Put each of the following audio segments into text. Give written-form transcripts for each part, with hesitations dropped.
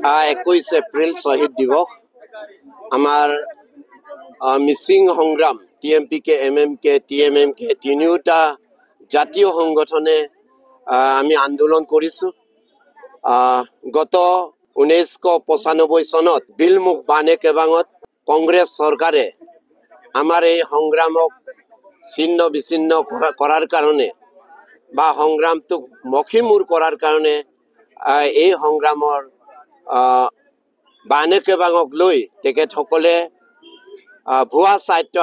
21 এপ্ৰিল শহীদ দিবস আমাৰ মিচিং সংগ্ৰাম TMPK MMK TMMK তিনিওটা জাতীয় সংগঠনে আমি আন্দোলন কৰিছোঁ। গত 1995 চনত বিলমুখ বানে কেবাঙত কংগ্ৰেছ চৰকাৰে আমাৰ এই সংগ্ৰামক ছিন্ন বিচ্ছিন্ন কৰাৰ কাৰণে বা সংগ্ৰামটোক মষিমূৰ কৰাৰ কাৰণে এই সংগ্ৰামৰ বানে কেবাঙক লৈ তেখেতসকলে ভুৱা স্বায়ত্ব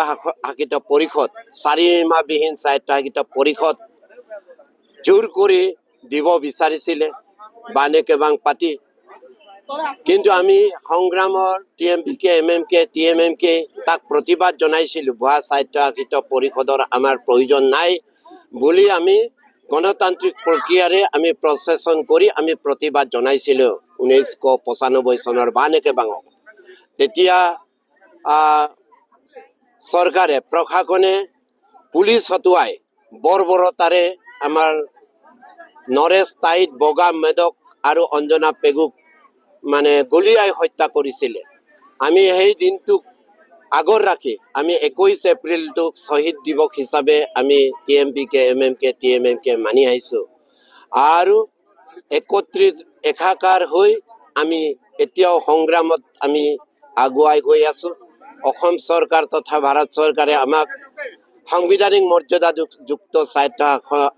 শাসিত পৰিষদ 4 মাহবিহীন স্বায়ত্ব শাসিত পৰিষদ জোৰ কৰি দিব বিচাৰিছিলে বানে কেবাং পাতি। কিন্তু আমি সংগ্ৰামৰ TMPK MMK TMMK তাক প্ৰতিবাদ জনাইছিলোঁ। ভুৱা স্বায়ত্ব শাসিত পৰিষদৰ আমাৰ প্ৰয়োজন নাই বুলি আমি গণতান্ত্ৰিক প্ৰক্ৰিয়াৰে আমি প্ৰচেছন কৰি আমি প্ৰতিবাদ জনাইছিলোঁ 1995 চনৰ বানে কেবাঙক। তেতিয়া চৰকাৰে প্ৰশাসনে পুলিচ হতুৱাই বৰ্বৰতাৰে আমাৰ নৰেশ তাইত বগা মেদক আৰু অঞ্জনা পেগুক মানে গলিয়াই হত্যা কৰিছিলে। আমি সেই দিনটোক আগৰ ৰাখি আমি 21 এপ্ৰিলটোক শহীদ দিৱস হিচাপে আমি TMPK MMK TMMK মানি আহিছোঁ আৰু একত্ৰিত একাকাৰ হৈ আমি এতিয়াও সংগ্ৰামত আমি আগুৱাই গৈ আছোঁ। অসম চৰকাৰ তথা ভাৰত চৰকাৰে আমাক সাংবিধানিক মৰ্যাদাযুক্ত স্বায়ত্ত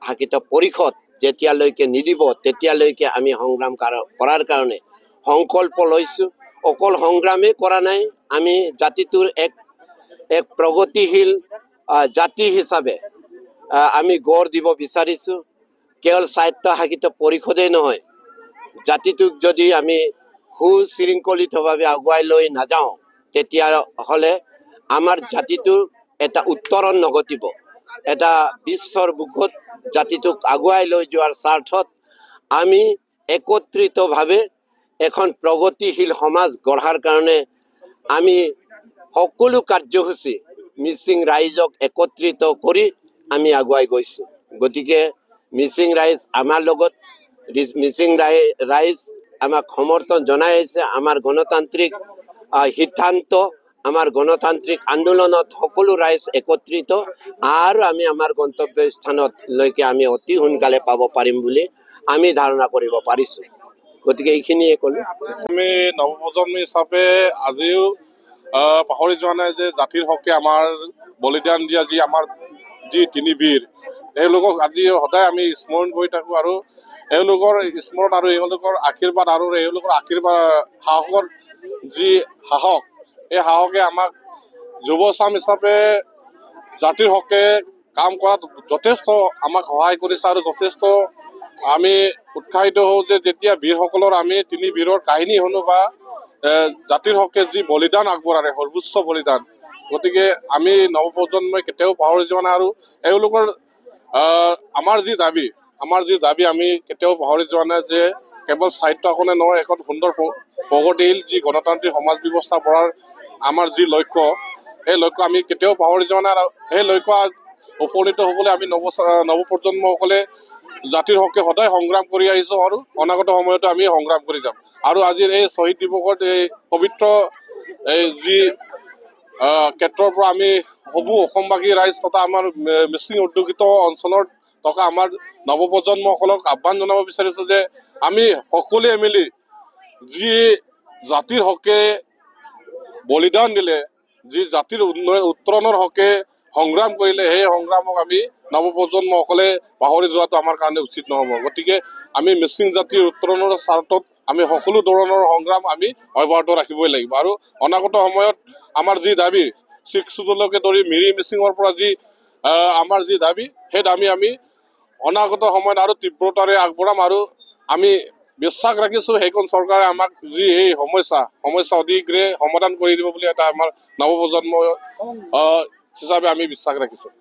শাসিত পৰিষদ যেতিয়ালৈকে নিদিব তেতিয়ালৈকে আমি সংগ্ৰাম কৰাৰ কাৰণে সংকল্প লৈছোঁ। অকল সংগ্ৰামেই কৰা নাই, আমি জাতিটোৰ এক প্ৰগতিশীল জাতি হিচাপে আমি গঢ় দিব বিচাৰিছোঁ। কেৱল স্বায়ত্ত শাসিত পৰিষদেই নহয়, জাতিটোক যদি আমি সুশৃংখলিতভাৱে আগুৱাই লৈ নাযাওঁ তেতিয়াহ'লে আমাৰ জাতিটোৰ এটা উত্তৰণ নঘটিব। এটা বিশ্বৰ বুকুত জাতিটোক আগুৱাই লৈ যোৱাৰ স্বাৰ্থত আমি একত্ৰিতভাৱে এখন প্ৰগতিশীল সমাজ গঢ়াৰ কাৰণে আমি সকলো কাৰ্যসূচী মিচিং ৰাইজক একত্ৰিত কৰি আমি আগুৱাই গৈছোঁ। গতিকে মিচিং ৰাইজ আমাৰ লগত, মিচিং ৰাইজ আমাক সমৰ্থন জনাই আহিছে। আমাৰ গণতান্ত্ৰিক সিদ্ধান্ত, আমাৰ গণতান্ত্ৰিক আন্দোলনত সকলো ৰাইজ একত্ৰিত আৰু আমি আমাৰ গন্তব্য স্থানলৈকে আমি অতি সোনকালে পাব পাৰিম বুলি আমি ধাৰণা কৰিব পাৰিছোঁ। গতিকে এইখিনিয়ে ক'লোঁ। আমি নৱপ্ৰজন্ম হিচাপে আজিও পাহৰি যোৱা নাই যে জাতিৰ হকে আমাৰ বলিদান দিয়া আমাৰ তিনি বীৰ, এওঁলোকক আজি সদায় আমি স্মৰণ কৰি থাকোঁ আৰু এওঁলোকৰ স্মৰণ আৰু এওঁলোকৰ আশীৰ্বাদ আৰু এওঁলোকৰ সাহসৰ সাহস, এই সাহসে আমাক যুৱচাম হিচাপে জাতিৰ হকে কাম কৰাত যথেষ্ট আমাক সহায় কৰিছে আৰু যথেষ্ট আমি উৎসাহিত হওঁ যে যেতিয়া বীৰসকলৰ আমি তিনি বীৰৰ কাহিনী শুনো বা জাতিৰ হকে বলিদান আগবঢ়ালে, সৰ্বোচ্চ বলিদান। গতিকে আমি নৱপ্ৰজন্মই কেতিয়াও পাহৰি যোৱা নাই আৰু এওঁলোকৰ আমাৰ যি দাবী আমি কেতিয়াও পাহৰি যোৱা নাই যে কেৱল সাহিত্যখনে নহয়, এখন সুন্দৰ প্ৰগতিশীল গণতান্ত্ৰিক সমাজ ব্যৱস্থা গঢ়াৰ আমাৰ লক্ষ্য, সেই লক্ষ্য আমি কেতিয়াও পাহৰি যোৱা নাই। আৰু সেই লক্ষ্য উপনীত হ'বলৈ আমি নৱপ্ৰজন্মসকলে জাতিৰ হকে সদায় সংগ্ৰাম কৰি আহিছোঁ আৰু অনাগত সময়তো আমি সংগ্ৰাম কৰি যাম। আৰু আজিৰ এই শ্বহীদ দিৱসত এই পবিত্ৰ ক্ষেত্ৰৰ পৰা আমি সমূহ অসমবাসী ৰাইজ তথা আমাৰ মিচিং অধ্যুষিত অঞ্চলত থকা আমাৰ নৱপ্ৰজন্মসকলক আহ্বান জনাব বিচাৰিছোঁ যে আমি সকলোৱে মিলি যি জাতিৰ হকে বলিদান দিলে, যি জাতিৰ উত্তৰণৰ হকে সংগ্ৰাম কৰিলে, সেই সংগ্ৰামক আমি নৱপ্ৰজন্মসকলে পাহৰি যোৱাটো আমাৰ কাৰণে উচিত নহ'ব। গতিকে আমি মিচিং জাতিৰ উত্তৰণৰ স্বাৰ্থত আমি সকলো ধৰণৰ সংগ্ৰাম আমি অব্যাহত ৰাখিবই লাগিব। আৰু অনাগত সময়ত আমাৰ দাবী 6 শ্বুটলৈকে ধৰি মিৰি মিচিঙৰ পৰা আমাৰ দাবী, সেই দাবী আমি অনাগত সময়ত আৰু তীব্ৰতাৰে আগবঢ়াম আৰু আমি বিশ্বাস ৰাখিছোঁ সেইখন চৰকাৰে আমাক এই সমস্যা অধিগ্ৰে সমাধান কৰি দিব বুলি এটা আমাৰ নৱপ্ৰজন্ম হিচাপে আমি বিশ্বাস ৰাখিছোঁ।